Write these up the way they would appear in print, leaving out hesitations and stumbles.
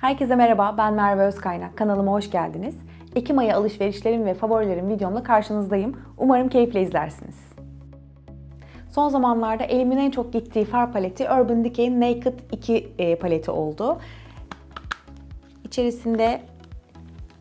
Herkese merhaba, ben Merve Özkaynak. Kanalıma hoş geldiniz. Ekim ayı alışverişlerim ve favorilerim videomla karşınızdayım. Umarım keyifle izlersiniz. Son zamanlarda elimin en çok gittiği far paleti Urban Decay'in Naked 2 paleti oldu. İçerisinde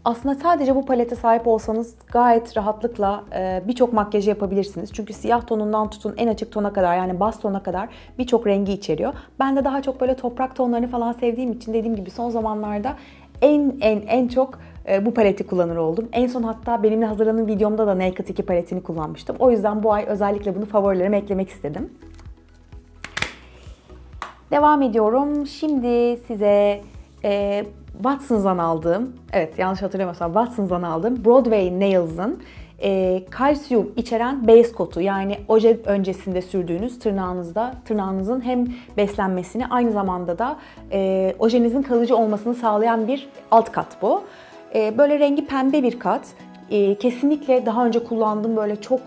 aslında sadece bu palete sahip olsanız gayet rahatlıkla birçok makyajı yapabilirsiniz. Çünkü siyah tonundan tutun en açık tona kadar, yani baz tona kadar birçok rengi içeriyor. Ben de daha çok böyle toprak tonlarını falan sevdiğim için dediğim gibi son zamanlarda en çok bu paleti kullanır oldum. En son hatta benimle hazırlanan videomda da Naked 2 paletini kullanmıştım. O yüzden bu ay özellikle bunu favorilerime eklemek istedim. Devam ediyorum. Şimdi size Watsons'dan aldığım, evet yanlış hatırlamıyorsam Watsons'dan aldığım Broadway Nails'ın kalsiyum içeren base coat'u, yani oje öncesinde sürdüğünüz tırnağınızın hem beslenmesini aynı zamanda da ojenizin kalıcı olmasını sağlayan bir alt kat bu. Böyle rengi pembe bir kat. Kesinlikle daha önce kullandığım böyle çok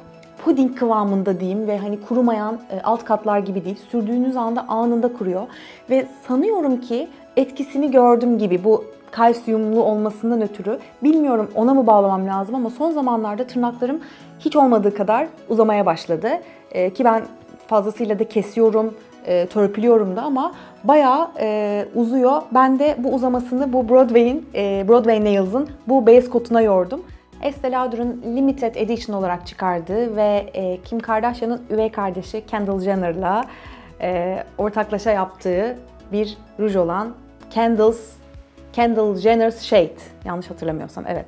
puding kıvamında diyeyim ve hani kurumayan alt katlar gibi değil. Sürdüğünüz anda anında kuruyor ve sanıyorum ki etkisini gördüm gibi bu kalsiyumlu olmasından ötürü. Bilmiyorum ona mı bağlamam lazım ama son zamanlarda tırnaklarım hiç olmadığı kadar uzamaya başladı. Ki ben fazlasıyla da kesiyorum, törpülüyorum da ama bayağı uzuyor. Ben de bu uzamasını bu Broadway Nails'ın bu base coat'una yordum. Estee Lauder'ın Limited Edition olarak çıkardığı ve Kim Kardashian'ın üvey kardeşi Kendall Jenner'la ortaklaşa yaptığı bir ruj olan Kendall Jenner's Shade. Yanlış hatırlamıyorsam evet.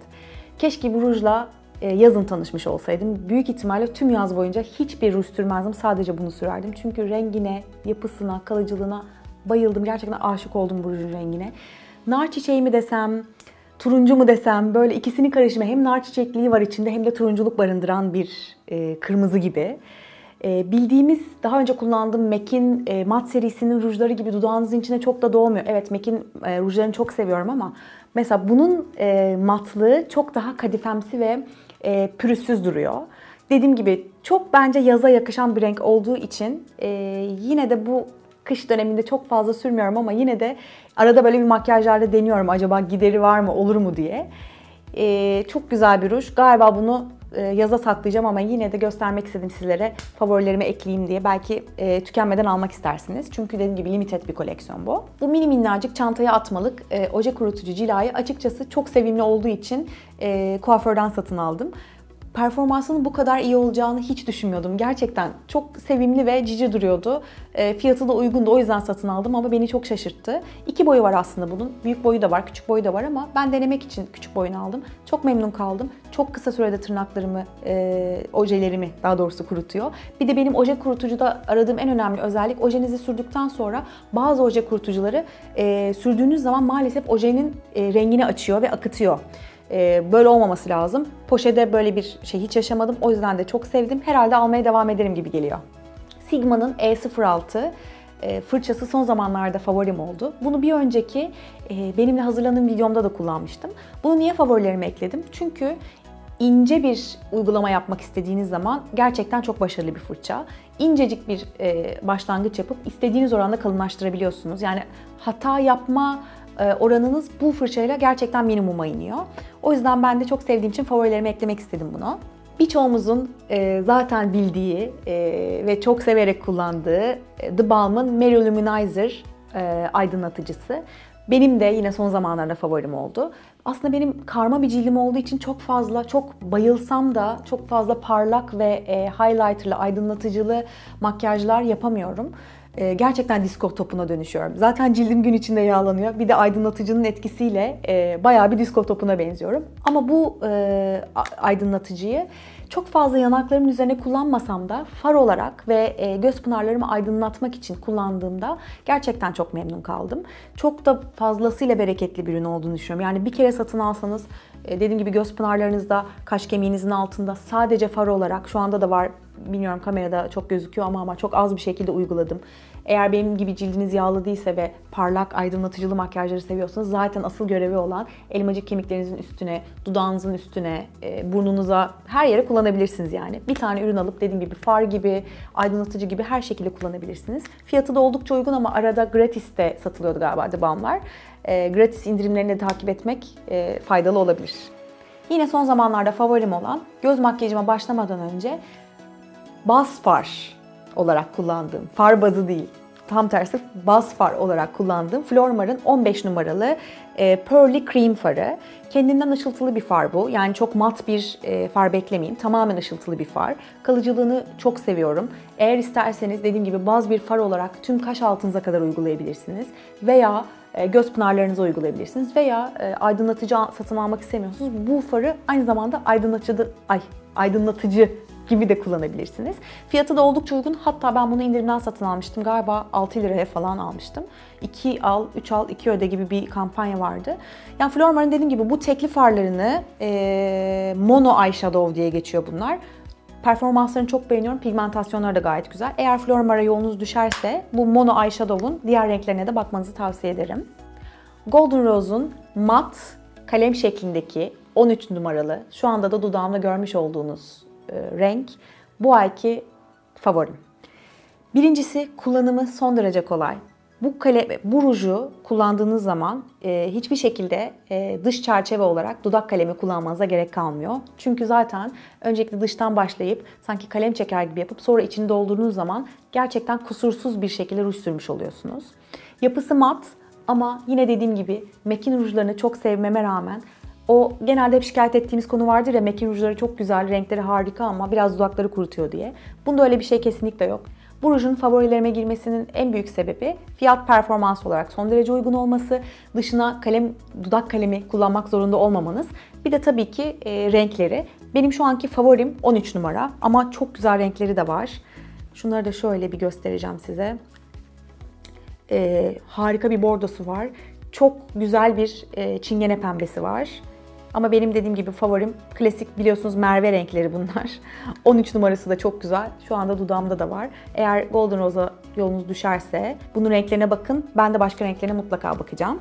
Keşke bu rujla yazın tanışmış olsaydım. Büyük ihtimalle tüm yaz boyunca hiçbir ruj sürmezdim. Sadece bunu sürerdim. Çünkü rengine, yapısına, kalıcılığına bayıldım. Gerçekten aşık oldum bu rujun rengine. Nar çiçeği mi desem, turuncu mu desem, böyle ikisinin karışımı, hem nar çiçekliği var içinde hem de turunculuk barındıran bir kırmızı gibi. Bildiğimiz, daha önce kullandığım MAC'in mat serisinin rujları gibi dudağınızın içine çok da doğmuyor. Evet, MAC'in rujlarını çok seviyorum ama mesela bunun matlığı çok daha kadifemsi ve pürüzsüz duruyor. Dediğim gibi çok bence yaza yakışan bir renk olduğu için yine de bu kış döneminde çok fazla sürmüyorum ama yine de arada böyle bir makyajlarda deniyorum acaba gideri var mı, olur mu diye. Çok güzel bir ruj. Galiba bunu yaza saklayacağım ama yine de göstermek istedim sizlere, favorilerime ekleyeyim diye. Belki tükenmeden almak istersiniz. Çünkü dediğim gibi limited bir koleksiyon bu. Bu mini minnacık çantaya atmalık oje kurutucu cilayı açıkçası çok sevimli olduğu için kuaförden satın aldım. Performansının bu kadar iyi olacağını hiç düşünmüyordum. Gerçekten çok sevimli ve cici duruyordu. Fiyatı da uygundu, o yüzden satın aldım ama beni çok şaşırttı. İki boyu var aslında bunun. Büyük boyu da var, küçük boyu da var ama ben denemek için küçük boyunu aldım. Çok memnun kaldım. Çok kısa sürede tırnaklarımı, ojelerimi daha doğrusu kurutuyor. Bir de benim oje kurutucuda aradığım en önemli özellik, ojenizi sürdükten sonra bazı oje kurutucuları sürdüğünüz zaman maalesef ojenin rengini açıyor ve akıtıyor. Böyle olmaması lazım. Poşede böyle bir şey hiç yaşamadım. O yüzden de çok sevdim. Herhalde almaya devam ederim gibi geliyor. Sigma'nın E06 fırçası son zamanlarda favorim oldu. Bunu bir önceki benimle hazırladığım videomda da kullanmıştım. Bunu niye favorilerime ekledim? Çünkü ince bir uygulama yapmak istediğiniz zaman gerçekten çok başarılı bir fırça. İncecik bir başlangıç yapıp istediğiniz oranda kalınlaştırabiliyorsunuz. Yani hata yapma oranınız bu fırçayla gerçekten minimuma iniyor. O yüzden ben de çok sevdiğim için favorilerime eklemek istedim bunu. Birçoğumuzun zaten bildiği ve çok severek kullandığı The Balm'ın Mary Luminizer aydınlatıcısı. Benim de yine son zamanlarda favorim oldu. Aslında benim karma bir cildim olduğu için çok bayılsam da çok fazla parlak ve highlighterlı, aydınlatıcılı makyajlar yapamıyorum. Gerçekten disco topuna dönüşüyorum. Zaten cildim gün içinde yağlanıyor. Bir de aydınlatıcının etkisiyle bayağı bir disco topuna benziyorum. Ama bu aydınlatıcıyı çok fazla yanaklarımın üzerine kullanmasam da far olarak ve göz pınarlarımı aydınlatmak için kullandığımda gerçekten çok memnun kaldım. Çok da fazlasıyla bereketli bir ürün olduğunu düşünüyorum. Yani bir kere satın alsanız, dediğim gibi göz pınarlarınızda, kaş kemiğinizin altında sadece far olarak, şu anda da var bilmiyorum kamerada çok gözüküyor ama çok az bir şekilde uyguladım. Eğer benim gibi cildiniz yağlı değilse ve parlak, aydınlatıcılı makyajları seviyorsanız zaten asıl görevi olan elmacık kemiklerinizin üstüne, dudağınızın üstüne, burnunuza, her yere kullanabilirsiniz yani. Bir tane ürün alıp dediğim gibi far gibi, aydınlatıcı gibi her şekilde kullanabilirsiniz. Fiyatı da oldukça uygun ama arada gratis de satılıyordu galiba The Balm'lar. Gratis indirimlerini de takip etmek faydalı olabilir. Yine son zamanlarda favorim olan, göz makyajıma başlamadan önce baz far olarak kullandığım, far bazı değil, tam tersi baz far olarak kullandığım Flormar'ın 15 numaralı Pearly Cream farı. Kendinden ışıltılı bir far bu. Yani çok mat bir far beklemeyin. Tamamen ışıltılı bir far. Kalıcılığını çok seviyorum. Eğer isterseniz dediğim gibi baz bir far olarak tüm kaş altınıza kadar uygulayabilirsiniz. Veya göz pınarlarınıza uygulayabilirsiniz. Veya aydınlatıcı satın almak istemiyorsunuz. Bu farı aynı zamanda aydınlatıcı gibi de kullanabilirsiniz. Fiyatı da oldukça uygun. Hatta ben bunu indirimden satın almıştım. Galiba 6 liraya falan almıştım. 2 al, 3 al, 2 öde gibi bir kampanya vardı. Yani Flormar'ın dediğim gibi bu tekli farlarını mono eyeshadow diye geçiyor bunlar. Performanslarını çok beğeniyorum. Pigmentasyonları da gayet güzel. Eğer Flormar'a yolunuz düşerse bu mono eyeshadow'un diğer renklerine de bakmanızı tavsiye ederim. Golden Rose'un mat kalem şeklindeki 13 numaralı, şu anda da dudağımda görmüş olduğunuz renk bu ayki favorim. Birincisi kullanımı son derece kolay. Bu ruju kullandığınız zaman hiçbir şekilde dış çerçeve olarak dudak kalemi kullanmanıza gerek kalmıyor. Çünkü zaten öncelikle dıştan başlayıp sanki kalem çeker gibi yapıp sonra içini doldurduğunuz zaman gerçekten kusursuz bir şekilde ruj sürmüş oluyorsunuz. Yapısı mat ama yine dediğim gibi MAC'in rujlarını çok sevmeme rağmen o genelde hep şikayet ettiğimiz konu vardır ya, MAC'in rujları çok güzel, renkleri harika ama biraz dudakları kurutuyor diye. Bunda öyle bir şey kesinlikle yok. Bu rujun favorilerime girmesinin en büyük sebebi fiyat performans olarak son derece uygun olması, dışına dudak kalemi kullanmak zorunda olmamanız. Bir de tabii ki renkleri. Benim şu anki favorim 13 numara ama çok güzel renkleri de var. Şunları da şöyle bir göstereceğim size. Harika bir bordosu var. Çok güzel bir çingene pembesi var. Ama benim dediğim gibi favorim klasik, biliyorsunuz Merve renkleri bunlar. 13 numarası da çok güzel. Şu anda dudağımda da var. Eğer Golden Rose'a yolunuz düşerse bunun renklerine bakın. Ben de başka renklerine mutlaka bakacağım.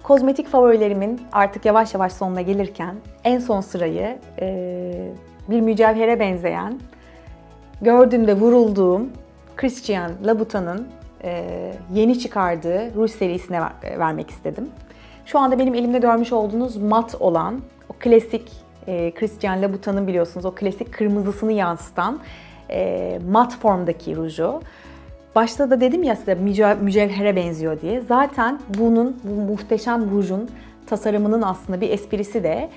Kozmetik favorilerimin artık yavaş yavaş sonuna gelirken en son sırayı bir mücevhere benzeyen, gördüğümde vurulduğum Christian Louboutin'in yeni çıkardığı ruj serisine vermek istedim. Şu anda benim elimde görmüş olduğunuz mat olan, o klasik Christian Louboutin'in biliyorsunuz o klasik kırmızısını yansıtan mat formdaki ruju. Başta da dedim ya size mücevhere benziyor diye. Zaten bu muhteşem rujun tasarımının aslında bir esprisi de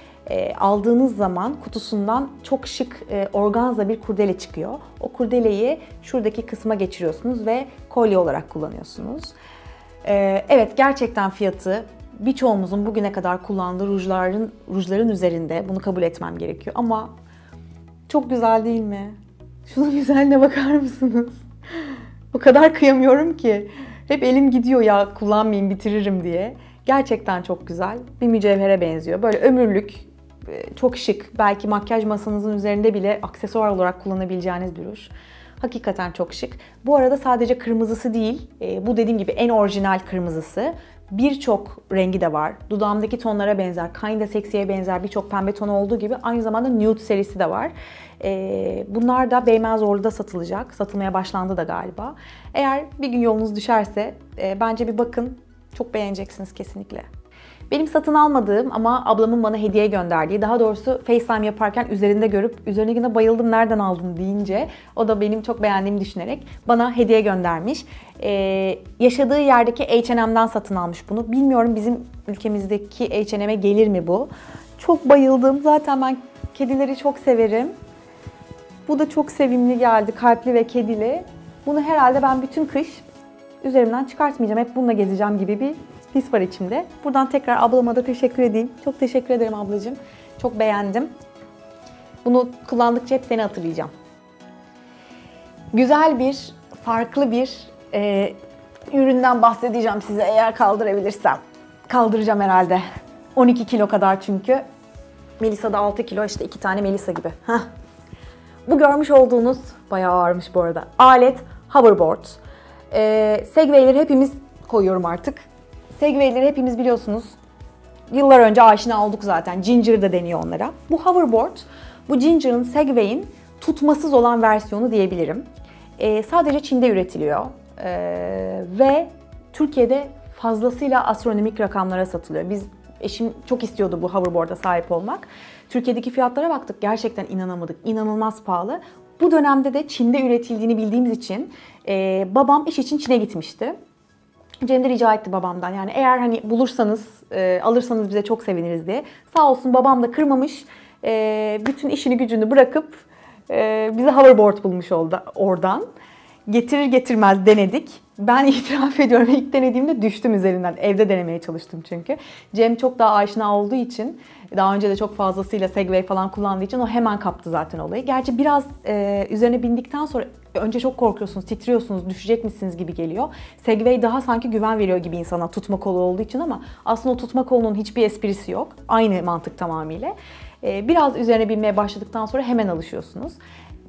aldığınız zaman kutusundan çok şık organza bir kurdele çıkıyor. O kurdeleyi şuradaki kısma geçiriyorsunuz ve kolye olarak kullanıyorsunuz. Evet, gerçekten fiyatı birçoğumuzun bugüne kadar kullandığı rujların üzerinde, bunu kabul etmem gerekiyor. Ama çok güzel değil mi? Şunun güzelliğine bakar mısınız? O kadar kıyamıyorum ki. Hep elim gidiyor ya kullanmayayım bitiririm diye. Gerçekten çok güzel. Bir mücevhere benziyor. Böyle ömürlük, çok şık. Belki makyaj masanızın üzerinde bile aksesuar olarak kullanabileceğiniz bir ruj. Hakikaten çok şık. Bu arada sadece kırmızısı değil, bu dediğim gibi en orijinal kırmızısı. Birçok rengi de var. Dudağımdaki tonlara benzer, Kinda Sexy'ye benzer birçok pembe tonu olduğu gibi aynı zamanda nude serisi de var. Bunlar da Beymenzorlu'da satılacak. Satılmaya başlandı da galiba. Eğer bir gün yolunuz düşerse bence bir bakın. Çok beğeneceksiniz kesinlikle. Benim satın almadığım ama ablamın bana hediye gönderdiği, daha doğrusu FaceTime yaparken üzerinde görüp üzerine yine bayıldım nereden aldın deyince o da benim çok beğendiğimi düşünerek bana hediye göndermiş. Yaşadığı yerdeki H&M'den satın almış bunu. Bilmiyorum bizim ülkemizdeki H&M'e gelir mi bu? Çok bayıldım. Zaten ben kedileri çok severim. Bu da çok sevimli geldi. Kalpli ve kedili. Bunu herhalde ben bütün kış üzerimden çıkartmayacağım. Hep bununla gezeceğim gibi bir his var içimde. Buradan tekrar ablama da teşekkür edeyim. Çok teşekkür ederim ablacığım. Çok beğendim. Bunu kullandıkça hep seni hatırlayacağım. Güzel bir, farklı bir üründen bahsedeceğim size eğer kaldırabilirsem. Kaldıracağım herhalde. 12 kilo kadar çünkü. Melisa'da 6 kilo, işte 2 tane Melisa gibi. Bu görmüş olduğunuz, bayağı ağırmış bu arada, alet hoverboard. Segway'leri hepimiz koyuyorum artık. Segway'leri hepimiz biliyorsunuz. Yıllar önce aşina olduk zaten. Ginger de deniyor onlara. Bu hoverboard, bu Ginger'ın, Segway'in tutmasız olan versiyonu diyebilirim. Sadece Çin'de üretiliyor. Ve Türkiye'de fazlasıyla astronomik rakamlara satılıyor. Eşim çok istiyordu bu hoverboard'a sahip olmak. Türkiye'deki fiyatlara baktık, gerçekten inanamadık. İnanılmaz pahalı. Bu dönemde de Çin'de üretildiğini bildiğimiz için babam iş için Çin'e gitmişti. Cem de rica etti babamdan, yani eğer hani bulursanız, alırsanız bize çok seviniriz diye. Sağ olsun babam da kırmamış. Bütün işini gücünü bırakıp bize hoverboard bulmuş oldu oradan. Getirir getirmez denedik. Ben itiraf ediyorum, ilk denediğimde düştüm üzerinden. Evde denemeye çalıştım çünkü. Cem çok daha aşina olduğu için, daha önce de çok fazlasıyla Segway falan kullandığı için o hemen kaptı zaten olayı. Gerçi biraz üzerine bindikten sonra önce çok korkuyorsunuz, titriyorsunuz, düşecek misiniz gibi geliyor. Segway daha sanki güven veriyor gibi insana, tutma kolu olduğu için, ama aslında o tutma kolunun hiçbir esprisi yok. Aynı mantık tamamıyla. Biraz üzerine binmeye başladıktan sonra hemen alışıyorsunuz.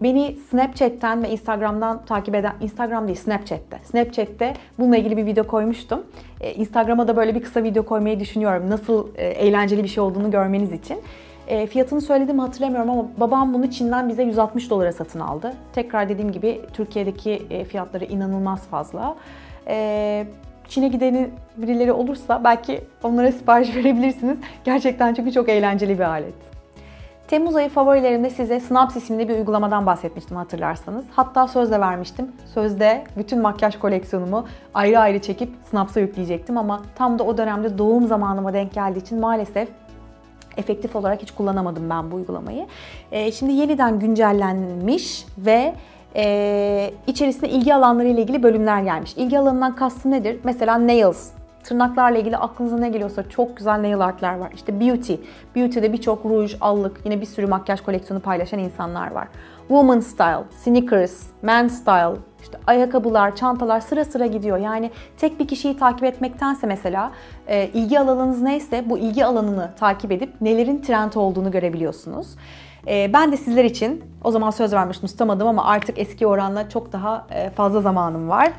Beni Snapchat'ten ve Instagram'dan takip eden, Instagram değil Snapchat'te bununla ilgili bir video koymuştum. Instagram'a da böyle bir kısa video koymayı düşünüyorum. Nasıl eğlenceli bir şey olduğunu görmeniz için. Fiyatını söylediğimi hatırlamıyorum ama babam bunu Çin'den bize 160 dolara satın aldı. Tekrar dediğim gibi Türkiye'deki fiyatları inanılmaz fazla. Çin'e gideni birileri olursa belki onlara sipariş verebilirsiniz. Gerçekten çünkü çok eğlenceli bir alet. Temmuz ayı favorilerimde size Snaps isimli bir uygulamadan bahsetmiştim hatırlarsanız. Hatta söz de vermiştim. Sözde bütün makyaj koleksiyonumu ayrı ayrı çekip Snaps'a yükleyecektim ama tam da o dönemde doğum zamanıma denk geldiği için maalesef efektif olarak hiç kullanamadım ben bu uygulamayı. Şimdi yeniden güncellenmiş ve içerisine ilgi alanları ile ilgili bölümler gelmiş. İlgi alanından kastım nedir? Mesela nails. Tırnaklarla ilgili aklınıza ne geliyorsa çok güzel nail art'lar var. İşte beauty. Beauty'de birçok ruj, allık, yine bir sürü makyaj koleksiyonu paylaşan insanlar var. Woman style, sneakers, man style, işte ayakkabılar, çantalar sıra sıra gidiyor. Yani tek bir kişiyi takip etmektense mesela ilgi alanınız neyse bu ilgi alanını takip edip nelerin trend olduğunu görebiliyorsunuz. Ben de sizler için, o zaman söz vermiştim tutamadım ama artık eski oranla çok daha fazla zamanım var.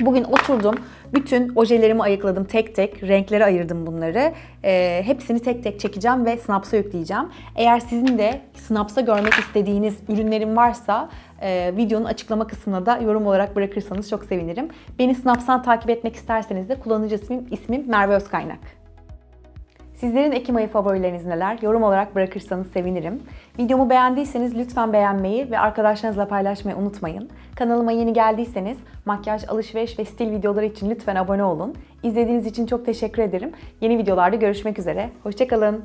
Bugün oturdum, bütün ojelerimi ayıkladım tek tek, renklere ayırdım bunları. Hepsini tek tek çekeceğim ve Snaps'a yükleyeceğim. Eğer sizin de Snaps'a görmek istediğiniz ürünlerim varsa videonun açıklama kısmına da yorum olarak bırakırsanız çok sevinirim. Beni Snaps'tan takip etmek isterseniz de kullanıcı ismim Merve Özkaynak. Sizlerin Ekim ayı favorileriniz neler? Yorum olarak bırakırsanız sevinirim. Videomu beğendiyseniz lütfen beğenmeyi ve arkadaşlarınızla paylaşmayı unutmayın. Kanalıma yeni geldiyseniz makyaj, alışveriş ve stil videoları için lütfen abone olun. İzlediğiniz için çok teşekkür ederim. Yeni videolarda görüşmek üzere. Hoşça kalın.